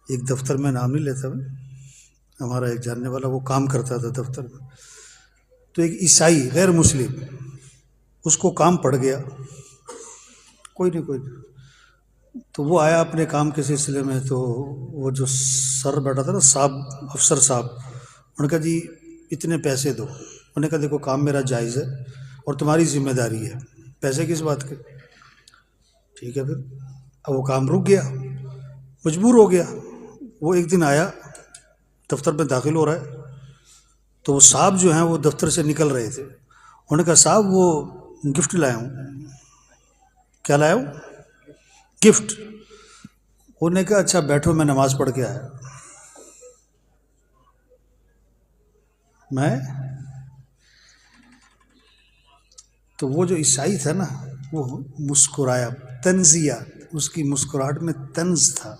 ایک دفتر میں نام نہیں لیتا میں، ہمارا ایک جاننے والا وہ کام کرتا تھا دفتر میں، تو ایک عیسائی غیر مسلم اس کو کام پڑ گیا، کوئی نہیں، تو وہ آیا اپنے کام کے سلسلے میں، تو وہ جو سر بیٹھا تھا نا صاحب، افسر صاحب، انہوں نے کہا جی اتنے پیسے دو، انہوں نے کہا دیکھو کام میرا جائز ہے اور تمہاری ذمہ داری ہے، پیسے کس بات کے، ٹھیک ہے پھر اب وہ کام رک گیا، مجبور ہو گیا۔ وہ ایک دن آیا دفتر میں داخل ہو رہا ہے، تو وہ صاحب جو ہیں وہ دفتر سے نکل رہے تھے، انہوں نے کہا صاحب وہ گفٹ لایا ہوں۔ کیا لایا ہوں؟ گفٹ۔ انہوں نے کہا اچھا بیٹھو میں نماز پڑھ کے آیا۔ میں تو وہ جو عیسائی تھا نا وہ مسکرایا، طنزیہ، اس کی مسکراہٹ میں طنز تھا۔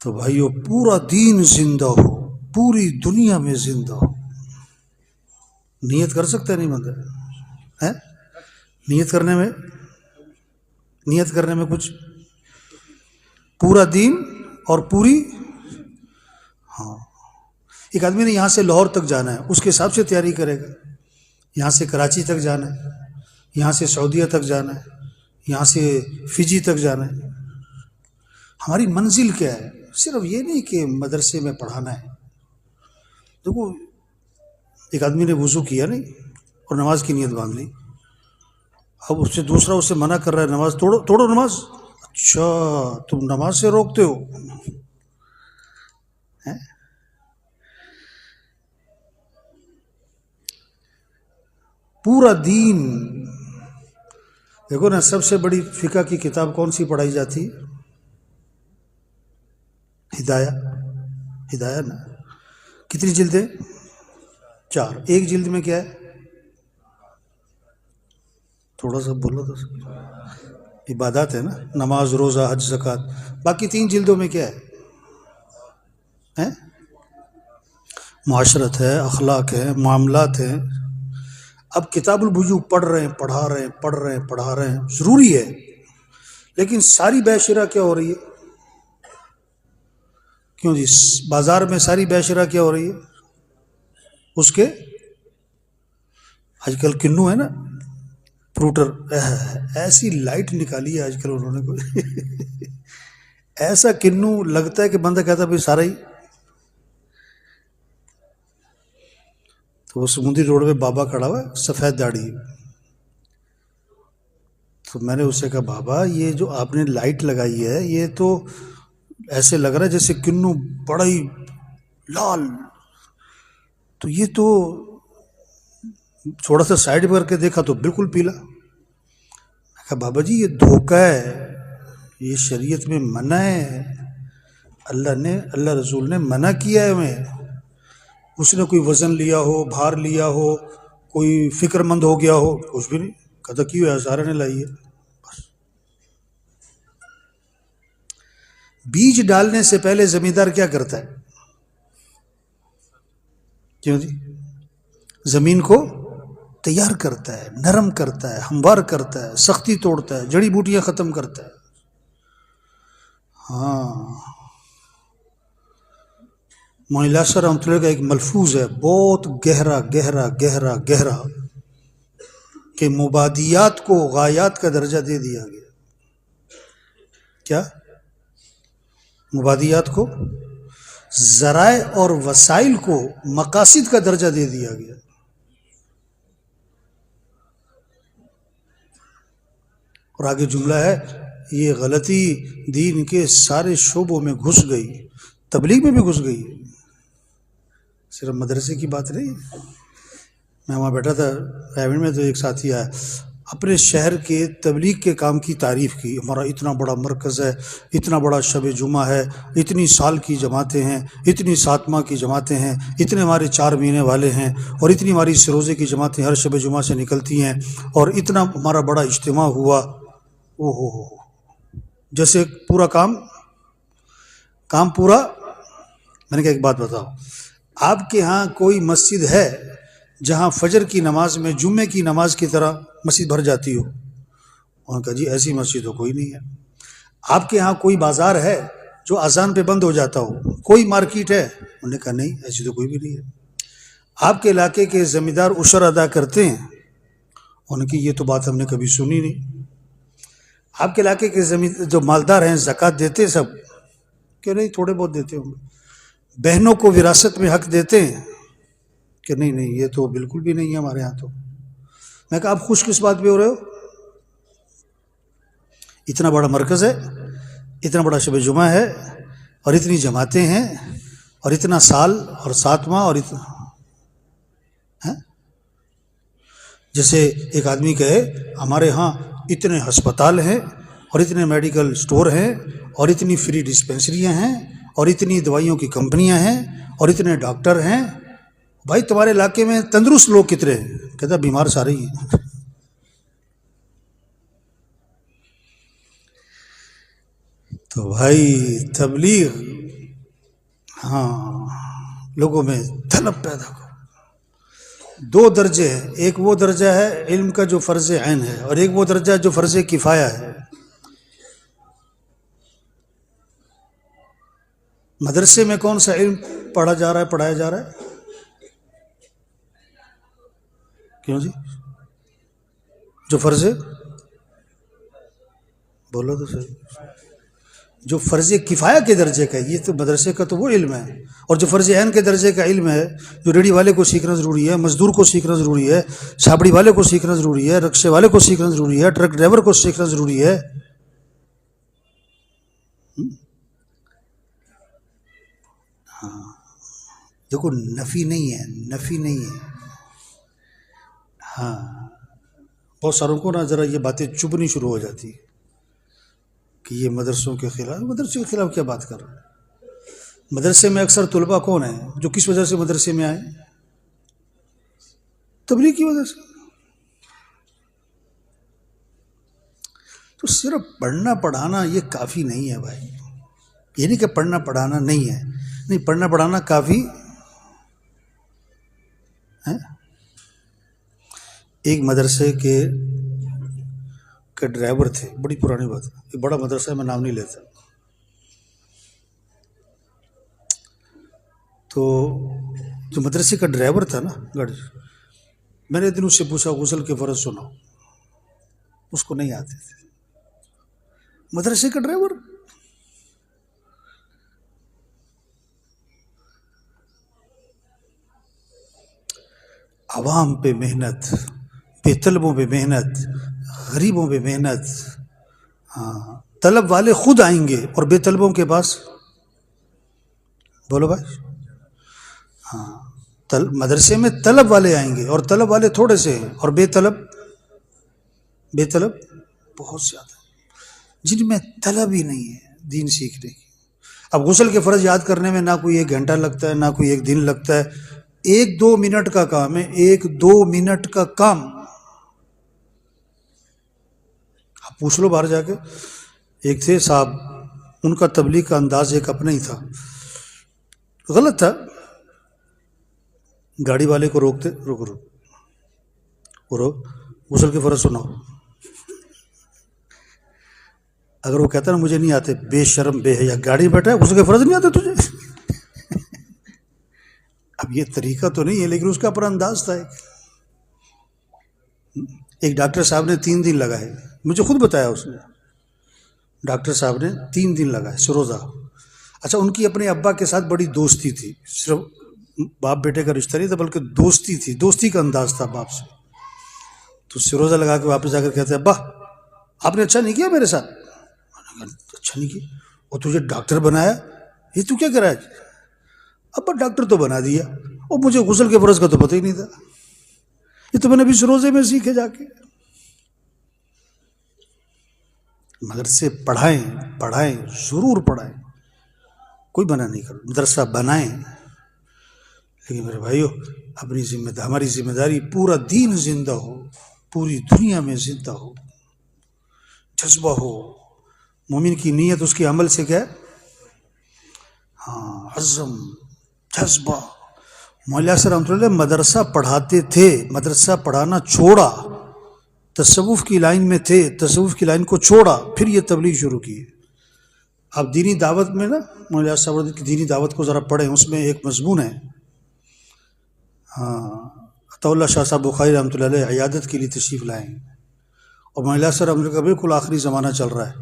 تو بھائیو پورا دین زندہ ہو، پوری دنیا میں زندہ ہو، نیت کر سکتا ہے نہیں بندہ ہے؟ نیت کرنے میں کچھ، پورا دین اور پوری، ہاں ایک آدمی نے یہاں سے لاہور تک جانا ہے، اس کے حساب سے تیاری کرے گا، یہاں سے کراچی تک جانا ہے، یہاں سے سعودیہ تک جانا ہے، یہاں سے فجی تک جانا ہے۔ ہماری منزل کیا ہے؟ صرف یہ نہیں کہ مدرسے میں پڑھانا ہے۔ دیکھو ایک آدمی نے وضو کیا نہیں اور نماز کی نیت باندھ لی، اب اس سے دوسرا اس سے منع کر رہا ہے نماز توڑو نماز، اچھا تم نماز سے روکتے ہو؟ پورا دین دیکھو نا، سب سے بڑی فقہ کی کتاب کون سی پڑھائی جاتی؟ ہدایہ نا۔ کتنی جلدیں؟ 4۔ ایک جلد میں کیا ہے؟ تھوڑا سا بولو تو، عبادات ہے نا، نماز، روزہ، حج، زکوٰۃ۔ باقی 3 جلدوں میں کیا ہے؟ معاشرت ہے، اخلاق ہے، معاملات ہیں۔ اب کتاب البیوع پڑھ رہے ہیں، ضروری ہے، لیکن ساری بیع شرع کیا ہو رہی ہے؟ کیوں جی بازار میں ساری بیع شرع کیا ہو رہی ہے؟ اس کے آج کل کنو ہے نا، پروٹر، ایسی لائٹ نکالی ہے آج کل انہوں نے کوئی ایسا کنو لگتا ہے کہ بندہ کہتا ہے بھائی سارا ہی۔ تو وہ سمندری روڈ پہ بابا کھڑا ہوا ہے، سفید داڑھی، تو میں نے اس سے کہا بابا یہ جو آپ نے لائٹ لگائی ہے یہ تو ایسے لگ رہا ہے جیسے کنو بڑا ہی لال، تو یہ تو تھوڑا سا سائڈ کر کے دیکھا تو بالکل پیلا۔ میں کہا بابا جی یہ دھوکہ ہے، یہ شریعت میں منع ہے، اللہ رسول نے منع کیا ہے ہمیں۔ اس نے کوئی وزن لیا ہو، بھار لیا ہو، کوئی فکر مند ہو گیا ہو، کچھ بھی نہیں، کہتا کیوں ہے سارے نے لائی ہے۔ بس بیج ڈالنے سے پہلے زمیندار کیا کرتا ہے؟ کیوں جی؟ زمین کو تیار کرتا ہے، نرم کرتا ہے، ہموار کرتا ہے، سختی توڑتا ہے، جڑی بوٹیاں ختم کرتا ہے۔ ہاں معلیٰ رحمۃ اللہ کا ایک ملفوظ ہے بہت گہرا گہرا گہرا گہرا، کہ مبادیات کو غایات کا درجہ دے دیا گیا۔ کیا؟ مبادیات کو، ذرائع اور وسائل کو مقاصد کا درجہ دے دیا گیا۔ اور آگے جملہ ہے، یہ غلطی دین کے سارے شعبوں میں گھس گئی، تبلیغ میں بھی گھس گئی، صرف مدرسے کی بات نہیں۔ میں وہاں بیٹھا تھا ایونٹ میں، تو ایک ساتھی آیا، اپنے شہر کے تبلیغ کے کام کی تعریف کی، ہمارا اتنا بڑا مرکز ہے، اتنا بڑا شب جمعہ ہے، اتنی سال کی جماعتیں ہیں، اتنی ساتواں کی جماعتیں ہیں، اتنے ہمارے 4 مہینے والے ہیں، اور اتنی ہماری سروزے کی جماعتیں ہر شب جمعہ سے نکلتی ہیں، اور اتنا ہمارا بڑا اجتماع ہوا۔ او ہو جیسے پورا کام پورا۔ میں نے کہا ایک بات بتاؤ، آپ کے ہاں کوئی مسجد ہے جہاں فجر کی نماز میں جمعے کی نماز کی طرح مسجد بھر جاتی ہو؟ انہوں نے کہا جی ایسی مسجد تو کوئی نہیں ہے۔ آپ کے ہاں کوئی بازار ہے جو اذان پہ بند ہو جاتا ہو؟ کوئی مارکیٹ ہے؟ انہوں نے کہا نہیں، ایسی تو کوئی بھی نہیں ہے۔ آپ کے علاقے کے زمیندار عشر ادا کرتے ہیں؟ انہوں نے کہا یہ تو بات ہم نے کبھی سنی نہیں۔ آپ کے علاقے کے جو مالدار ہیں زکوٰۃ دیتے سب؟ کہ نہیں، تھوڑے بہت دیتے ہوں گے۔ بہنوں کو وراثت میں حق دیتے ہیں؟ کہ نہیں نہیں، یہ تو بالکل بھی نہیں ہے ہمارے ہاں تو۔ میں کہا آپ خوش کس بات پہ ہو رہے ہو؟ اتنا بڑا مرکز ہے، اتنا بڑا شب جمعہ ہے، اور اتنی جماعتیں ہیں، اور اتنا سال اور 7 ماہ، اور اتنا جیسے ایک آدمی کہے ہمارے ہاں اتنے ہسپتال ہیں، اور اتنے میڈیکل سٹور ہیں، اور اتنی فری ڈسپینسریاں ہیں، اور اتنی دوائیوں کی کمپنیاں ہیں، اور اتنے ڈاکٹر ہیں۔ بھائی تمہارے علاقے میں تندرست لوگ کتنے ہیں؟ کہتا بیمار سارے ہی ہیں۔ تو بھائی تبلیغ، ہاں، لوگوں میں طلب پیدا کرو۔ 2 درجے ہیں، ایک وہ درجہ ہے علم کا جو فرض عین ہے، اور ایک وہ درجہ جو فرض کفایہ ہے۔ مدرسے میں کون سا علم پڑھا جا رہا ہے، پڑھایا جا رہا ہے؟ کیوں جی؟ جو فرض، بولو تو صحیح، جو فرض کفایہ کے درجے کا ہے، یہ تو مدرسے کا تو وہ علم ہے۔ اور جو فرض عین کے درجے کا علم ہے، جو ریڑھی والے کو سیکھنا ضروری ہے، مزدور کو سیکھنا ضروری ہے، چھابڑی والے کو سیکھنا ضروری ہے، رکشے والے کو سیکھنا ضروری ہے، ٹرک ڈرائیور کو سیکھنا ضروری ہے۔ ہاں، دیکھو نفی نہیں ہے، نفی نہیں ہے۔ ہاں، بہت ساروں کو نا ذرا یہ باتیں چبھنی شروع ہو جاتی ہے کہ یہ مدرسوں کے خلاف، مدرسے کے خلاف کیا بات کر رہا ہے؟ مدرسے میں اکثر طلباء کون ہیں جو کس وجہ سے مدرسے میں آئے؟ تبلیغ کی وجہ سے۔ تو صرف پڑھنا پڑھانا یہ کافی نہیں ہے بھائی، یہ نہیں کہ پڑھنا پڑھانا نہیں ہے، نہیں، پڑھنا پڑھانا کافی ہے۔ ایک مدرسے کے ڈرائیور تھے، بڑی پرانی بات ہے، ایک بڑا مدرسہ ہے، میں نام نہیں لیتا۔ تو جو مدرسے کا ڈرائیور تھا نا گاڑی، میں نے ایک دن اس سے پوچھا غسل کے فرض سناؤ، اس کو نہیں آتے تھے۔ مدرسے کا ڈرائیور، عوام پہ محنت، بے طلبوں پہ محنت، غریبوں پہ محنت۔ ہاں، طلب والے خود آئیں گے اور بے طلبوں کے پاس، بولو بھائی، ہاں، مدرسے میں طلب والے آئیں گے، اور طلب والے تھوڑے سے ہیں، اور بے طلب بہت زیادہ، جن میں طلب ہی نہیں ہے دین سیکھنے کی۔ اب غسل کے فرض یاد کرنے میں نہ کوئی 1 گھنٹہ لگتا ہے، نہ کوئی 1 دن لگتا ہے، 1-2 منٹ کا کام ہے، 1-2 منٹ کا کام۔ آپ پوچھ لو باہر جا کے، ایک تھے صاحب، ان کا تبلیغ کا انداز ایک اپنا ہی تھا، غلط تھا۔ گاڑی والے کو روکتے، روک، غسل کے فرض سناؤ۔ اگر وہ کہتا نا مجھے نہیں آتے، بے شرم بے حیا، گاڑی میں بیٹھا ہے، غسل کے فرض نہیں آتے تجھے؟ اب یہ طریقہ تو نہیں ہے، لیکن اس کا اپنا انداز تھا۔ ایک ڈاکٹر صاحب نے 3 دن لگائے، مجھے خود بتایا اس نے، ڈاکٹر صاحب نے 3 دن لگائے سروزہ۔ اچھا، ان کی اپنے ابا کے ساتھ بڑی دوستی تھی، صرف باپ بیٹے کا رشتہ نہیں تھا بلکہ دوستی تھی، دوستی کا انداز تھا باپ سے۔ تو سروزہ لگا کے واپس جا کر کہتے ہیں ابا آپ نے اچھا نہیں کیا میرے ساتھ۔ اچھا نہیں کیا؟ اور تجھے ڈاکٹر بنایا، یہ تو کیا کرا ہے؟ ابا ڈاکٹر تو بنا دیا، اور مجھے غسل کے فرض کا تو پتہ ہی نہیں تھا، یہ تو میں نے ابھی سروزے میں سیکھے جا کے۔ مدرسے پڑھائیں ضرور پڑھائیں، کوئی منع نہیں کر، مدرسہ بنائیں، لیکن میرے بھائیو ہماری ذمہ داری پورا دین زندہ ہو، پوری دنیا میں زندہ ہو، جذبہ ہو۔ مومن کی نیت اس کے عمل سے کیا ہے؟ ہاں، عزم، جذبہ۔ مولانا صاحب رحمۃ اللہ مدرسہ پڑھاتے تھے، مدرسہ پڑھانا چھوڑا، تصوف کی لائن میں تھے، تصوف کی لائن کو چھوڑا، پھر یہ تبلیغ شروع کی۔ آپ دینی دعوت میں نا مولانا صاحب کی دینی دعوت کو ذرا پڑھیں، اس میں ایک مضمون ہے، عطا اللہ شاہ صاحب بخاری رحمۃ اللہ علیہ عیادت کے لیے تشریف لائیں، اور مولانا صاحب رحمۃ اللہ کا بالکل آخری زمانہ چل رہا ہے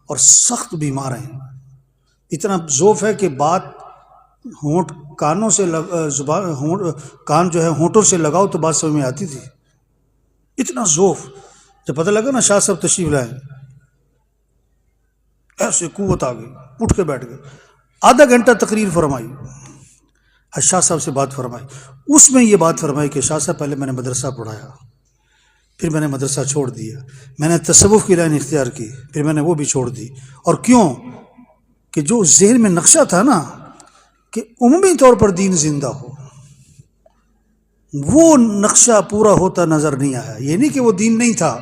اور سخت بیمار ہیں، اتنا ضعف ہے کہ بات ہونٹ کانوں سے کان جو ہے ہونٹوں سے لگاؤ تو بات سمجھ میں آتی تھی، اتنا ضعف۔ جب پتہ لگا نا شاہ صاحب تشریف لائیں، ایسے قوت آ گئی، اٹھ کے بیٹھ گئے، آدھا گھنٹہ تقریر فرمائی، شاہ صاحب سے بات فرمائی، اس میں یہ بات فرمائی کہ شاہ صاحب پہلے میں نے مدرسہ پڑھایا، پھر میں نے مدرسہ چھوڑ دیا، میں نے تصوف کی لائن اختیار کی، پھر میں نے وہ بھی چھوڑ دی، اور کیوں کہ جو ذہن میں نقشہ تھا نا کہ عمومی طور پر دین زندہ ہو، وہ نقشہ پورا ہوتا نظر نہیں آیا۔ یہ نہیں کہ وہ دین نہیں تھا،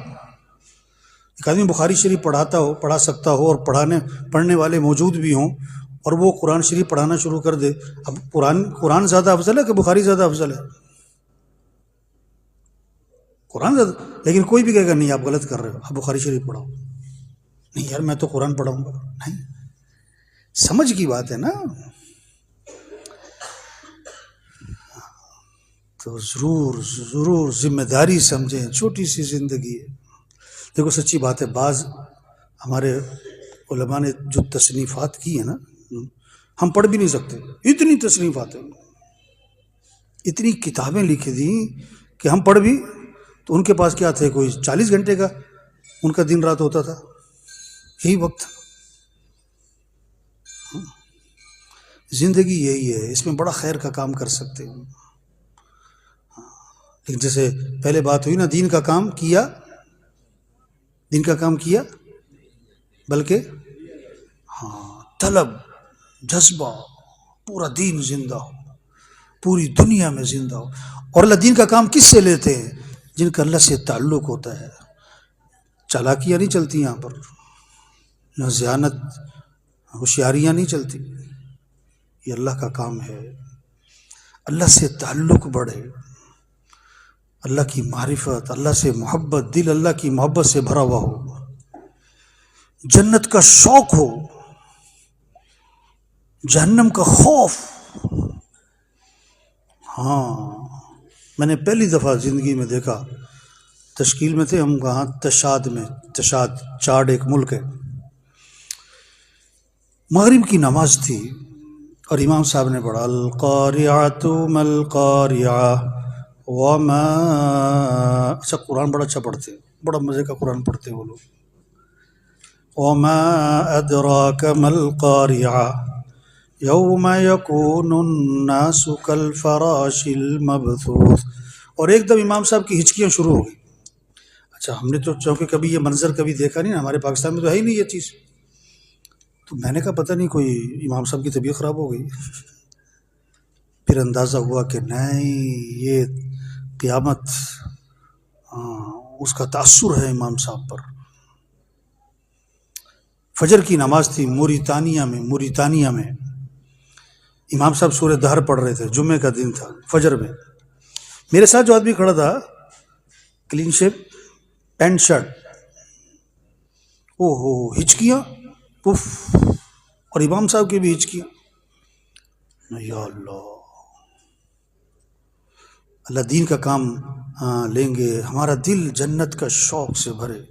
ایک آدمی بخاری شریف پڑھاتا ہو، پڑھا سکتا ہو، اور پڑھنے والے موجود بھی ہوں، اور وہ قرآن شریف پڑھانا شروع کر دے، اب قرآن زیادہ افضل ہے کہ بخاری زیادہ افضل ہے؟ قرآن زیادہ، لیکن کوئی بھی کہے گا نہیں آپ غلط کر رہے ہو، آپ بخاری شریف پڑھاؤ۔ نہیں یار میں تو قرآن پڑھاؤں گا، نہیں، سمجھ کی بات ہے نا۔ تو ضرور ذمہ داری سمجھیں، چھوٹی سی زندگی ہے۔ دیکھو سچی بات ہے، بعض ہمارے علماء نے جو تصنیفات کی ہیں نا، ہم پڑھ بھی نہیں سکتے، اتنی تصنیفات ہیں، اتنی کتابیں لکھی دیں کہ ہم پڑھ بھی، تو ان کے پاس کیا تھے، کوئی 40 گھنٹے کا ان کا دن رات ہوتا تھا، یہی وقت۔ زندگی یہی ہے، اس میں بڑا خیر کا کام کر سکتے ہیں، لیکن جیسے پہلے بات ہوئی نا، دین کا کام کیا بلکہ طلب، جذبہ، پورا دین زندہ ہو، پوری دنیا میں زندہ ہو۔ اور اللہ دین کا کام کس سے لیتے ہیں؟ جن کا اللہ سے تعلق ہوتا ہے۔ چالاکیاں نہیں چلتی یہاں پر، نہ ذہانت، ہوشیاریاں نہیں چلتی، یہ اللہ کا کام ہے۔ اللہ سے تعلق بڑھے، اللہ کی معرفت، اللہ سے محبت، دل اللہ کی محبت سے بھرا ہوا ہو، جنت کا شوق ہو، جہنم کا خوف۔ ہاں میں نے پہلی دفعہ زندگی میں دیکھا، تشکیل میں تھے ہم، کہاں، تشاد میں، چاڈ ایک ملک ہے، مغرب کی نماز تھی اور امام صاحب نے پڑھا القاریعۃ ما القاریعہ وما، اچھا قرآن بڑا اچھا پڑھتے، بڑا مزے کا قرآن پڑھتے وہ لوگ، وما ادراک ما القاریعہ یوم یکون الناس کالفراش المبثوث۔ اور ایک دم امام صاحب کی ہچکیاں شروع ہو گئی۔ اچھا ہم نے تو چونکہ کبھی یہ منظر کبھی دیکھا نہیں نا، ہمارے پاکستان میں تو ہے ہی نہیں یہ چیز، تو میں نے کہا پتہ نہیں کوئی امام صاحب کی طبیعت خراب ہو گئی۔ پھر اندازہ ہوا کہ نہیں، یہ قیامت، اس کا تاثر ہے امام صاحب پر۔ فجر کی نماز تھی موریتانیہ میں، امام صاحب سورہ دہر پڑھ رہے تھے، جمعے کا دن تھا، فجر میں۔ میرے ساتھ جو آدمی کھڑا تھا، کلین شیپ، پینٹ شرٹ، او ہو ہچکیاں، پف، اور امام صاحب کی بھی ہچکیاں۔ یا اللہ، اللہ دین کا کام لیں گے، ہمارا دل جنت کا شوق سے بھرے،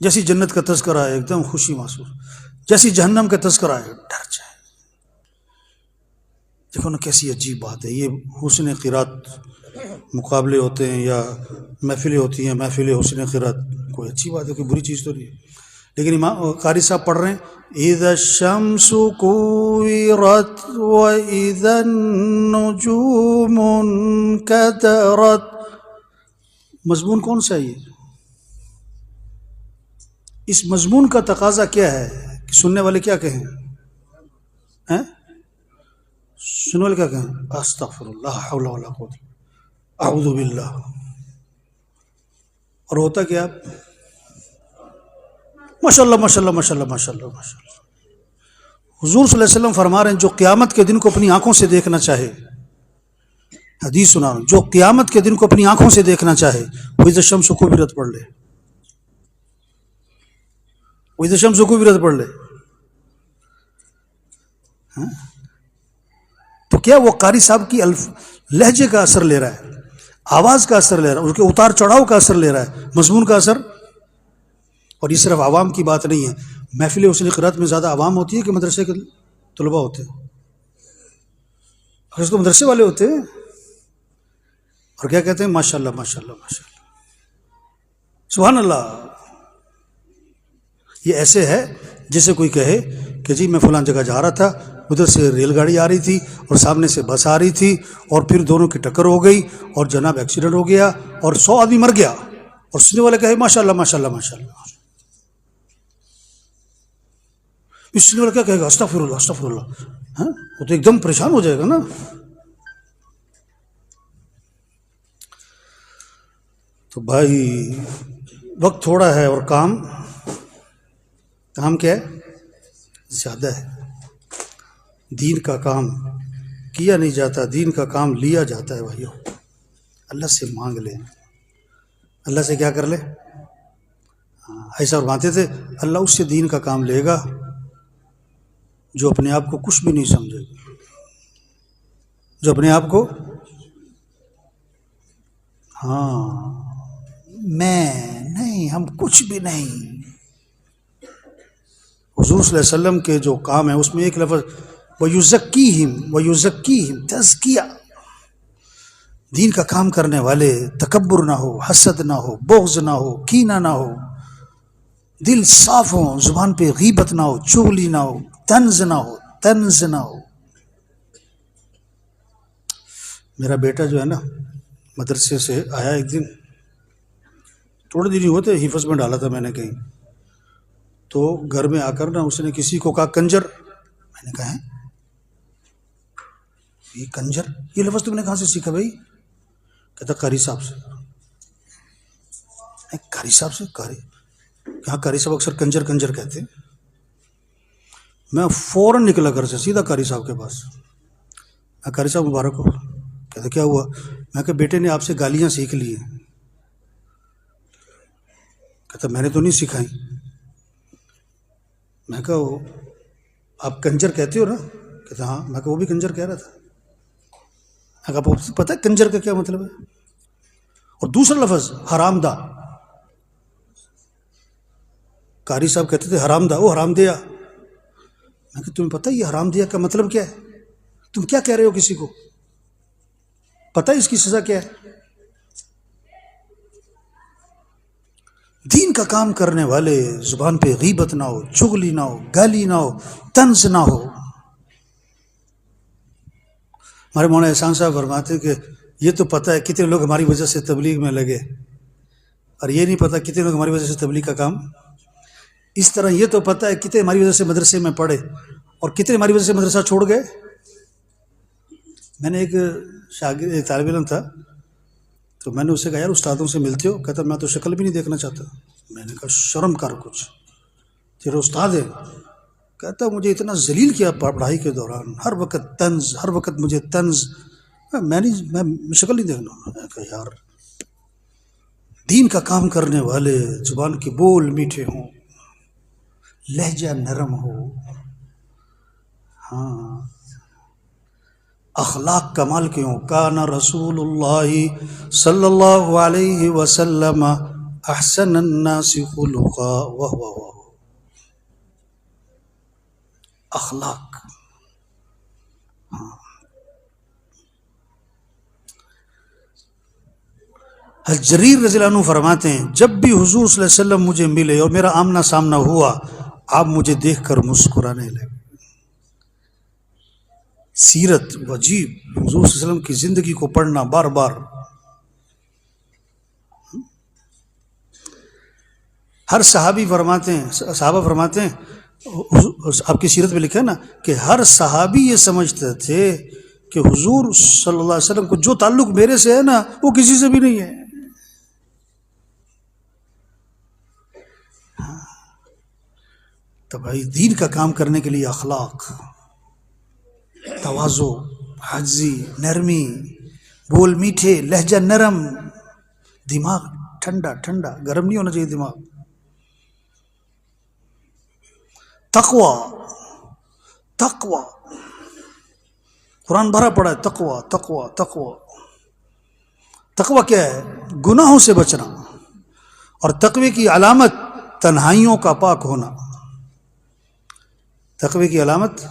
جیسی جنت کا تذکرہ ہے ایک دم خوشی محسوس، جیسی جہنم کا تذکرہ ہے ڈر جائے۔ دیکھو نا کیسی عجیب بات ہے، یہ حسن قرات مقابلے ہوتے ہیں یا محفلیں ہوتی ہیں، محفل حسن قرات، کوئی اچھی بات ہے، کوئی بری چیز تو نہیں ہے، لیکن امام قاری صاحب پڑھ رہے ہیں اذا الشمس کوورت واذا النجوم انکدرت۔ مضمون کون سا ہے یہ؟ اس مضمون کا تقاضا کیا ہے کہ سننے والے کیا کہیں؟ سننے والے کیا کہیں؟ استغفر اللہ حول ولا قوت اعوذ باللہ۔ اور ہوتا کیا؟ ماشاء اللہ ماشاء اللہ ماشاء اللہ ماشاء اللہ ماشاء اللہ۔ حضور صلی اللہ علیہ وسلم فرما رہے ہیں جو قیامت کے دن کو اپنی آنکھوں سے دیکھنا چاہے، حدیث سنا رہا ہوں، جو قیامت کے دن کو اپنی آنکھوں سے دیکھنا چاہے وہ اذا الشمس کوورت پڑھ لے، وہ اذا الشمس کوورت پڑھ لے۔ تو کیا وہ قاری صاحب کی لہجے کا اثر لے رہا ہے، آواز کا اثر لے رہا ہے، اس کے اتار چڑھاؤ کا اثر لے رہا ہے، مضمون کا اثر؟ اور یہ صرف عوام کی بات نہیں ہے، محفل حسن قرأت میں زیادہ عوام ہوتی ہے کہ مدرسے کے طلباء ہوتے ہیں؟ تو مدرسے والے ہوتے ہیں، اور کیا کہتے ہیں؟ ماشاء اللہ ماشاء اللہ ماشاء اللہ، سبحان اللہ۔ یہ ایسے ہے جیسے کوئی کہے کہ جی میں فلاں جگہ جا رہا تھا، ادھر سے ریل گاڑی آ رہی تھی اور سامنے سے بس آ رہی تھی، اور پھر دونوں کی ٹکر ہو گئی اور جناب ایکسیڈنٹ ہو گیا اور 100 آدمی مر گیا، اور سننے والے کہے ماشاء اللہ ماشاء اللہ ماشاء اللہ۔ اس سننے والا کیا کہے گا؟ استغفر اللہ استغفر اللہ، ہاں وہ تو ایک دم پریشان ہو جائے گا نا۔ تو بھائی وقت تھوڑا ہے اور کام کیا ہے؟ زیادہ ہے۔ دین کا کام کیا نہیں جاتا، دین کا کام لیا جاتا ہے بھائیو۔ اللہ سے مانگ لیں، اللہ سے کیا کر لے؟ ایسا فرماتے تھے اللہ اس سے دین کا کام لے گا جو اپنے آپ کو کچھ بھی نہیں سمجھے گا، جو اپنے آپ کو میں نہیں، ہم کچھ بھی نہیں۔ حضور صلی اللہ علیہ وسلم کے جو کام ہے اس میں ایک لفظ وَيُزَكِّيهِمْ تزکیہ۔ دین کا کام کرنے والے تکبر نہ ہو، حسد نہ ہو، بغض نہ ہو، کینہ نہ ہو، دل صاف ہو، زبان پہ غیبت نہ ہو، چغلی نہ ہو، طنز نہ ہو۔ میرا بیٹا جو ہے نا مدرسے سے آیا ایک دن، تھوڑے دن ہی ہوتے، حفظ میں ڈالا تھا میں نے کہیں، تو گھر میں آ کر نا اس نے کسی کو کہا کنجر۔ میں نے کہا ہے یہ کنجر، یہ لفظ تم نے کہاں سے سیکھا بھائی؟ کہتا قاری صاحب سے۔ قاری صاحب سے؟ یہاں قاری صاحب اکثر کنجر کنجر کہتے ہیں۔ میں فوراً نکلا گھر سے سیدھا قاری صاحب کے پاس۔ میں قاری صاحب مبارک ہو۔ کہتے کیا ہوا؟ میں کہا بیٹے نے آپ سے گالیاں سیکھ لی ہیں۔ کہتا میں نے تو نہیں سکھائی۔ میں کہا آپ کنجر کہتے ہو نا؟ کہتا ہاں۔ میں کہا وہ بھی کنجر کہہ رہا تھا۔ میں کہا آپ کو پتہ ہے کنجر کا کیا مطلب ہے؟ اور دوسرا لفظ حرام دہ، قاری صاحب کہتے تھے حرام دہ، وہ حرام دیا۔ میں کہا تمہیں پتہ ہے یہ حرام دیا کا مطلب کیا ہے؟ تم کیا کہہ رہے ہو کسی کو؟ پتہ ہے اس کی سزا کیا ہے؟ دین کا کام کرنے والے زبان پہ غیبت نہ ہو، چغلی نہ ہو، گالی نہ ہو، طنز نہ ہو۔ ہمارے مولانا احسان صاحب فرماتے ہیں کہ یہ تو پتہ ہے کتنے لوگ ہماری وجہ سے تبلیغ میں لگے، اور یہ نہیں پتہ کتنے لوگ ہماری وجہ سے تبلیغ کا کام، اس طرح یہ تو پتہ ہے کتنے ہماری وجہ سے مدرسے میں پڑھے اور کتنے ہماری وجہ سے مدرسہ چھوڑ گئے۔ میں نے ایک شاگرد، ایک طالب علم تھا، تو میں نے اسے کہا یار استادوں سے ملتے ہو؟ کہتا میں تو شکل بھی نہیں دیکھنا چاہتا۔ میں نے کہا شرم کر کچھ، تیرے استاد ہے۔ کہتا مجھے اتنا ذلیل کیا پڑھائی کے دوران، ہر وقت طنز، ہر وقت مجھے طنز، میں شکل نہیں دیکھنا۔ میں نے کہا یار دین کا کام کرنے والے زبان کے بول میٹھے ہوں، لہجہ نرم ہو، ہاں اخلاق کمال کے ہوں۔ کان رسول اللہ صلی اللہ علیہ وسلم احسن الناس خلقا وهو اخلاق۔ جریر رضی اللہ عنہ فرماتے ہیں جب بھی حضور صلی اللہ علیہ وسلم مجھے ملے اور میرا آمنا سامنا ہوا، آپ مجھے دیکھ کر مسکرانے لگے۔ سیرت وجیب حضور صلی اللہ علیہ وسلم کی زندگی کو پڑھنا بار بار، ہر صحابی فرماتے ہیں، صحابہ فرماتے ہیں، آپ کی سیرت میں لکھا ہے نا کہ ہر صحابی یہ سمجھتے تھے کہ حضور صلی اللہ علیہ وسلم کو جو تعلق میرے سے ہے نا وہ کسی سے بھی نہیں ہے۔ تو بھائی دین کا کام کرنے کے لیے اخلاق، تواضع، عاجزی، نرمی، بول میٹھے، لہجہ نرم، دماغ ٹھنڈا ٹھنڈا، گرم نہیں ہونا چاہیے دماغ، تقوی، قرآن بھرا پڑا ہے تقوی تقوی تقوی. تقوی کیا ہے؟ گناہوں سے بچنا. اور تقوی کی علامت تنہائیوں کا پاک ہونا. تقوی کی علامت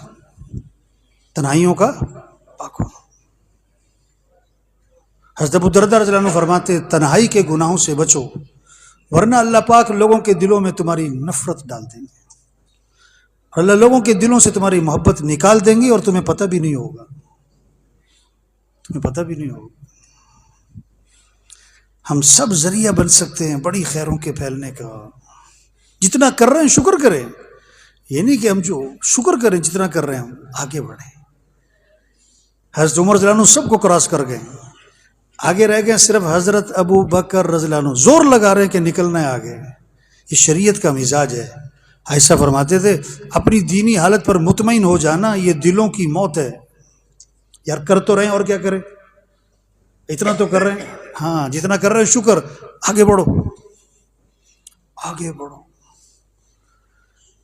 تنہائیوں کا پاک ہونا. حضرت ابو درداء رضی اللہ عنہ فرماتے ہیں تنہائی کے گناہوں سے بچو ورنہ اللہ پاک لوگوں کے دلوں میں تمہاری نفرت ڈال دیں گے. اللہ لوگوں کے دلوں سے تمہاری محبت نکال دیں گی اور تمہیں پتہ بھی نہیں ہوگا. تمہیں پتہ بھی نہیں ہوگا. ہم سب ذریعہ بن سکتے ہیں بڑی خیروں کے پھیلنے کا. جتنا کر رہے ہیں شکر کریں. یہ نہیں کہ ہم جو شکر کریں جتنا کر رہے ہیں ہم آگے بڑھیں. حضرت عمر رضی اللہ عنہ سب کو کراس کر گئے. آگے رہ گئے صرف حضرت ابو بکر رضی اللہ عنہ زور لگا رہے ہیں کہ نکلنا ہے آگے. یہ شریعت کا مزاج ہے. ایسا فرماتے تھے اپنی دینی حالت پر مطمئن ہو جانا یہ دلوں کی موت ہے. یار کر تو رہے ہیں اور کیا کریں. اتنا تو کر رہے ہیں. ہاں جتنا کر رہے ہیں شکر. آگے بڑھو آگے بڑھو.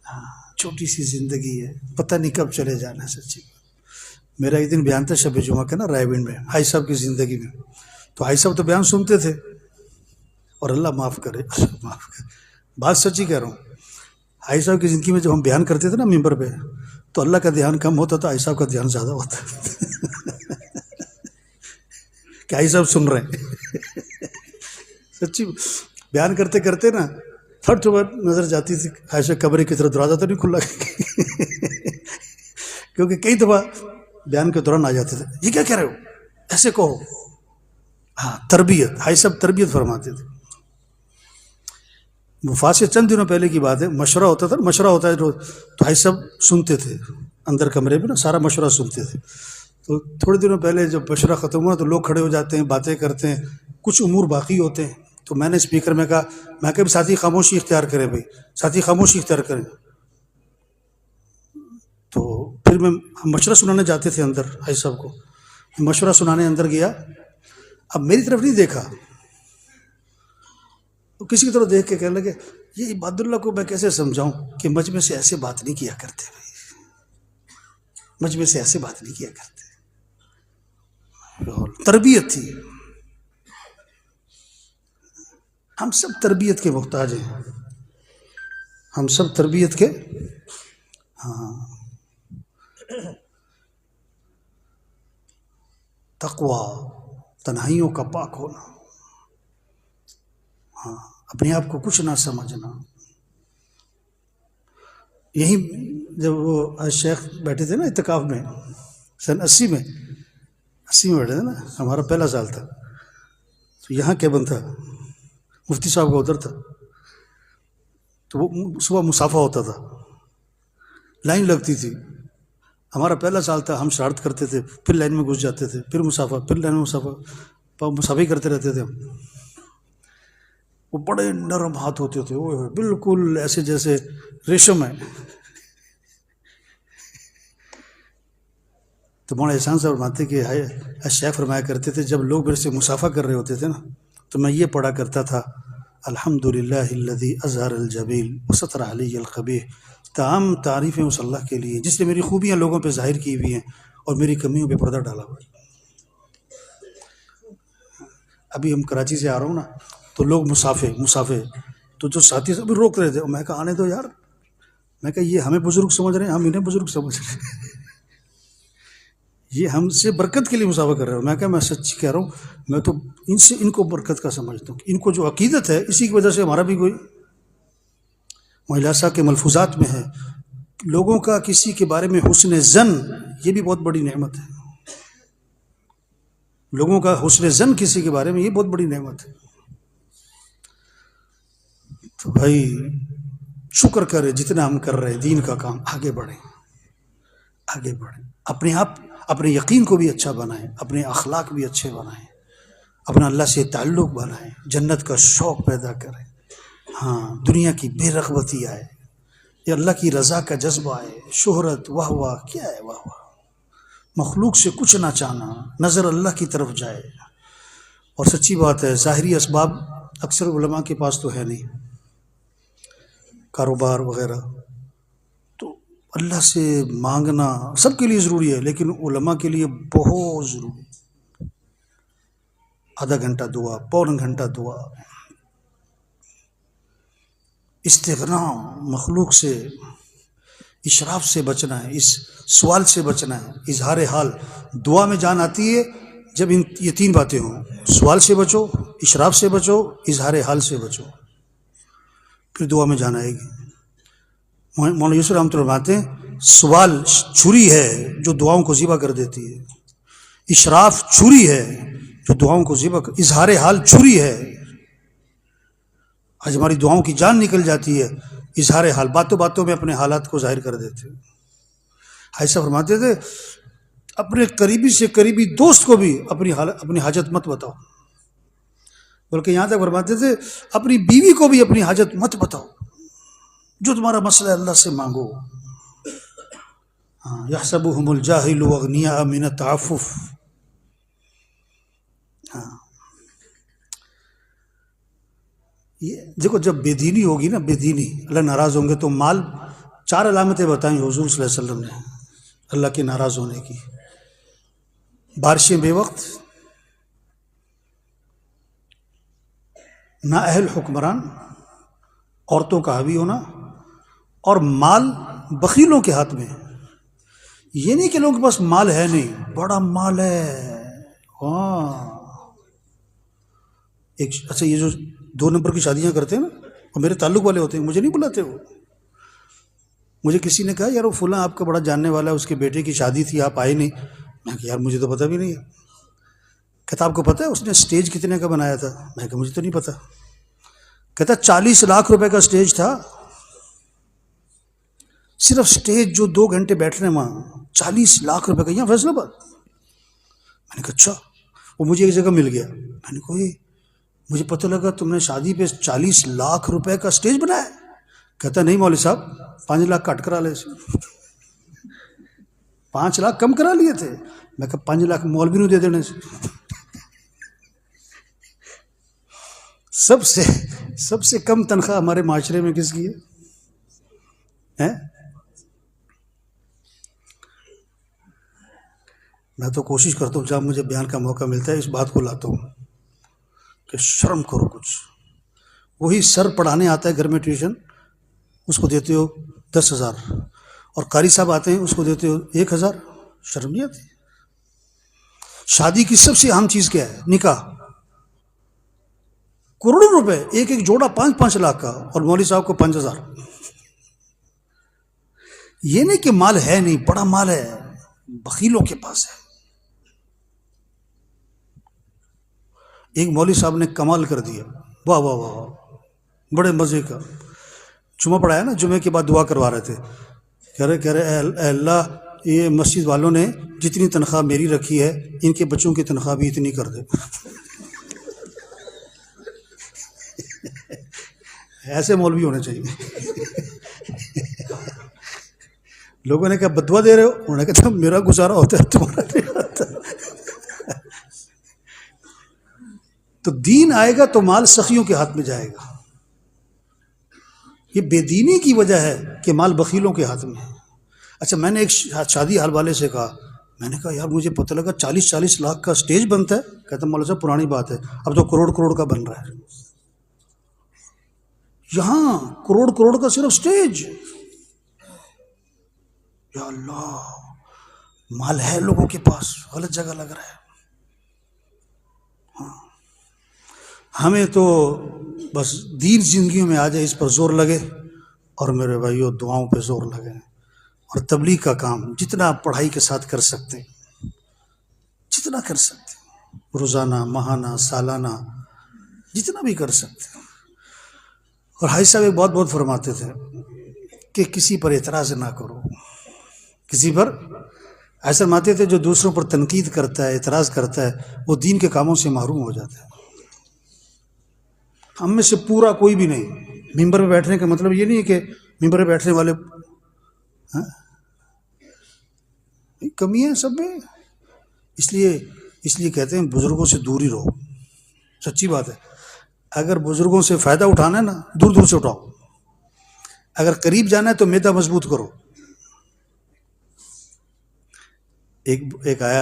ہاں چھوٹی سی زندگی ہے پتہ نہیں کب چلے جانا ہے. سچی میرا ایک دن بیان تھا شب جمعہ کا نا رائے گنج میں حاجی صاحب کی زندگی میں. تو حاجی صاحب تو بیان سنتے تھے اور اللہ معاف کرے معاف کرے بات سچی کہہ رہا ہوں. حاجی صاحب کی زندگی میں جب ہم بیان کرتے تھے نا ممبر پہ تو اللہ کا دھیان کم ہوتا تھا حاجی صاحب کا دھیان زیادہ ہوتا کہ حاجی صاحب سن رہے ہیں. سچی بیان کرتے کرتے نا پھٹ تو نظر جاتی تھی حاجی صاحب کمرے کی طرف. دروازہ تو نہیں کھلا کیونکہ کئی دفعہ بیان کے دوران آ جاتے تھے یہ کیا کہہ رہے ہو ایسے کہو. ہاں تربیت. حاجی صاحب تربیت فرماتے تھے. وفات سے چند دنوں پہلے کی بات ہے. مشورہ ہوتا تھا مشورہ ہوتا ہے روز تو حاجی صاحب سنتے تھے اندر کمرے میں نا سارا مشورہ سنتے تھے. تو تھوڑے دنوں پہلے جب مشورہ ختم ہوا تو لوگ کھڑے ہو جاتے ہیں باتیں کرتے ہیں کچھ امور باقی ہوتے ہیں. تو میں نے اسپیکر میں کہا میں کہ ساتھی خاموشی اختیار کریں بھائی ساتھی خاموشی اختیار کریں. تو پھر ہم مشورہ سنانے جاتے تھے اندر. حاجی صاحب کو مشورہ سنانے اندر گیا. اب میری طرف نہیں دیکھا تو کسی کی طرف دیکھ کے کہنے لگے یہ عباد اللہ کو میں کیسے سمجھاؤں کہ مجمع سے ایسے بات نہیں کیا کرتے بھائی. مجمع سے ایسے بات نہیں کیا کرتے. تربیت تھی. ہم سب تربیت کے محتاج ہیں. ہم سب تربیت کے. ہاں تقوی تنہائیوں کا پاک ہونا. ہاں اپنے آپ کو کچھ نہ سمجھنا. یہی جب وہ شیخ بیٹھے تھے نا اعتکاف میں سن 80 میں بیٹھے تھے نا ہمارا پہلا سال تھا. تو یہاں کیبن تھا مفتی صاحب کا ادھر تھا. تو وہ صبح مسافہ ہوتا تھا لائن لگتی تھی. ہمارا پہلا سال تھا. ہم شرارت کرتے تھے پھر لائن میں گھس جاتے تھے پھر مسافہ پھر لائن میں مسافہ مسافہ کرتے رہتے تھے ہم. وہ بڑے نرم ہاتھ ہوتے تھے وہ بالکل ایسے جیسے ریشم ہے. تو مولانا احسان صاحب فرماتے کہ شیخ فرمایا کرتے تھے جب لوگ میرے سے مسافہ کر رہے ہوتے تھے نا تو میں یہ پڑھا کرتا تھا الحمدللہ الذی اظہر الجمیل وستر علی القبیح. تمام تعریفیں اس اللہ کے لیے جس نے میری خوبیاں لوگوں پہ ظاہر کی ہوئی ہیں اور میری کمیوں پہ پردہ ڈالا ہوا ہے. ابھی ہم کراچی سے آ رہا ہوں نا تو لوگ مسافے تو جو ساتھی سے بھی روک رہے تھے میں کہا آنے دو یار. میں کہا یہ ہمیں بزرگ سمجھ رہے ہیں ہم انہیں بزرگ سمجھ رہے ہیں. یہ ہم سے برکت کے لیے مسافہ کر رہے ہو. میں کہا میں سچ کہہ رہا ہوں میں تو ان کو برکت کا سمجھتا ہوں. ان کو جو عقیدت ہے اسی کی وجہ سے ہمارا بھی کوئی. مولانا صاحب کے ملفوظات میں ہے لوگوں کا کسی کے بارے میں حسن ظن یہ بھی بہت بڑی نعمت ہے. لوگوں کا حسن ظن کسی کے بارے میں یہ بہت بڑی نعمت ہے. تو بھائی شکر کرے جتنا ہم کر رہے ہیں دین کا کام. آگے بڑھیں آگے بڑھیں. اپنے آپ اپنے یقین کو بھی اچھا بنائیں اپنے اخلاق بھی اچھے بنائیں اپنا اللہ سے تعلق بنائیں جنت کا شوق پیدا کریں. ہاں دنیا کی بے رغبتی آئے یا اللہ کی رضا کا جذبہ آئے. شہرت واہ واہ کیا ہے واہ واہ. مخلوق سے کچھ نہ چاہنا نظر اللہ کی طرف جائے. اور سچی بات ہے ظاہری اسباب اکثر علماء کے پاس تو ہے نہیں کاروبار وغیرہ. تو اللہ سے مانگنا سب کے لیے ضروری ہے، لیکن علماء کے لیے بہت ضروری ہے۔ آدھا گھنٹہ دعا، پونا گھنٹہ دعا، استغنا، مخلوق سے اشراف سے بچنا ہے، اس سوال سے بچنا ہے، اظہار حال۔ دعا میں جان آتی ہے جب یہ تین باتیں ہوں، سوال سے بچو، اشراف سے بچو، اظہار حال سے بچو، پھر دعا میں جان آئے گی۔ مولانا یوسف رحمۃ اللہ فرماتے ہیں سوال چھری ہے جو دعاؤں کو ذبح کر دیتی ہے، اشراف چھری ہے جو دعاؤں کو ذبح کر، اظہار حال چھری ہے، آج ہماری دعاؤں کی جان نکل جاتی ہے، اظہار حال، باتوں باتوں میں اپنے حالات کو ظاہر کر دیتے۔ ایسا فرماتے تھے اپنے قریبی سے قریبی دوست کو بھی اپنی حاجت مت بتاؤ، بلکہ یہاں تک فرماتے تھے اپنی بیوی کو بھی اپنی حاجت مت بتاؤ، جو تمہارا مسئلہ ہے اللہ سے مانگو۔ یحسبهم الجاہل اغنیاء من التعفف۔ یہ دیکھو جب بے دینی ہوگی نا، بے دینی، اللہ ناراض ہوں گے تو مال، چار علامتیں بتائیں حضور صلی اللہ علیہ وسلم نے اللہ کے ناراض ہونے کی: بارشیں بے وقت، نااہل حکمران، عورتوں کا حاوی ہونا، اور مال بخیلوں کے ہاتھ میں۔ یہ نہیں کہ لوگوں کے پاس مال ہے نہیں، بڑا مال ہے، ہاں۔ اچھا یہ جو 2 نمبر کی شادیاں کرتے ہیں نا، وہ میرے تعلق والے ہوتے ہیں، مجھے نہیں بلاتے وہ۔ مجھے کسی نے کہا یار وہ فلاں آپ کا بڑا جاننے والا ہے، اس کے بیٹے کی شادی تھی، آپ آئے نہیں۔ میں کہا یار مجھے تو پتہ بھی نہیں ہے۔ کہتا آپ کو پتہ ہے اس نے سٹیج کتنے کا بنایا تھا؟ میں کہا مجھے تو نہیں پتہ۔ کہتا 40 لاکھ روپے کا سٹیج تھا، صرف سٹیج جو 2 گھنٹے بیٹھنے وہاں 40 لاکھ روپے کا، یہاں فیصلہ آباد۔ میں نے کہا اچھا۔ وہ مجھے ایک جگہ مل گیا، میں نے کہا یہ مجھے پتہ لگا تم نے شادی پہ 40 لاکھ روپے کا سٹیج بنایا۔ کہتا نہیں مولوی صاحب 5 لاکھ کٹ کرا لے، 5 لاکھ کم کرا لیے تھے۔ میں کہا 5 لاکھ مولوی نو دے دینے سے۔ سب سے کم تنخواہ ہمارے معاشرے میں کس کی ہے؟ میں تو کوشش کرتا ہوں جب مجھے بیان کا موقع ملتا ہے اس بات کو لاتا ہوں کہ شرم کرو کچھ۔ وہی سر پڑھانے آتا ہے گھر میں ٹیوشن، اس کو دیتے ہو 10,000، اور قاری صاحب آتے ہیں اس کو دیتے ہو 1,000۔ شرم نہیں آتی؟ شادی کی سب سے اہم چیز کیا ہے؟ نکاح، کروڑوں روپے، ایک جوڑا 5-5 لاکھ کا، اور مولوی صاحب کو 5,000۔ یہ نہیں کہ مال ہے نہیں، بڑا مال ہے، بخیلوں کے پاس ہے۔ ایک مولوی صاحب نے کمال کر دیا، واہ واہ واہ واہ، بڑے مزے کا۔ جمعہ پڑھایا نا، جمعے کے بعد دعا کروا رہے تھے، کہہ رہے اے اللہ یہ مسجد والوں نے جتنی تنخواہ میری رکھی ہے ان کے بچوں کی تنخواہ بھی اتنی کر دے۔ ایسے مولوی ہونے چاہیے۔ لوگوں نے کہا بدوا دے رہے ہو؟ انہوں نے کہا میرا گزارا ہوتا ہے تمہارا نہیں ہوتا۔ تو دین آئے گا تو مال سخیوں کے ہاتھ میں جائے گا۔ یہ بے دینی کی وجہ ہے کہ مال بخیلوں کے ہاتھ میں ہے۔ اچھا میں نے ایک شادی حال والے سے کہا، میں نے کہا یار مجھے پتہ لگا 40 لاکھ کا سٹیج بنتا ہے۔ کہتا مولانا صاحب پرانی بات ہے، اب تو کروڑ کا بن رہا ہے۔ یہاں کروڑ کا صرف سٹیج۔ یا اللہ، مال ہے لوگوں کے پاس، غلط جگہ لگ رہا ہے۔ ہمیں تو بس دین زندگیوں میں آ جائے اس پر زور لگے، اور میرے بھائیوں دعاؤں پہ زور لگے، اور تبلیغ کا کام جتنا پڑھائی کے ساتھ کر سکتے ہیں، جتنا کر سکتے ہیں، روزانہ، ماہانہ، سالانہ، جتنا بھی کر سکتے ہیں۔ اور حاجی صاحب ایک بہت فرماتے تھے کہ کسی پر اعتراض نہ کرو، کسی پر ایسا فرماتے تھے جو دوسروں پر تنقید کرتا ہے، اعتراض کرتا ہے، وہ دین کے کاموں سے محروم ہو جاتا ہے۔ ہم میں سے پورا کوئی بھی نہیں۔ ممبر پہ بیٹھنے کا مطلب یہ نہیں ہے کہ ممبر پہ بیٹھنے والے کمی ہے سب میں، اس لیے کہتے ہیں بزرگوں سے دور ہی رہو۔ سچی بات ہے، اگر بزرگوں سے فائدہ اٹھانا ہے نا، دور سے اٹھاؤ۔ اگر قریب جانا ہے تو میدا مضبوط کرو، ایک آیا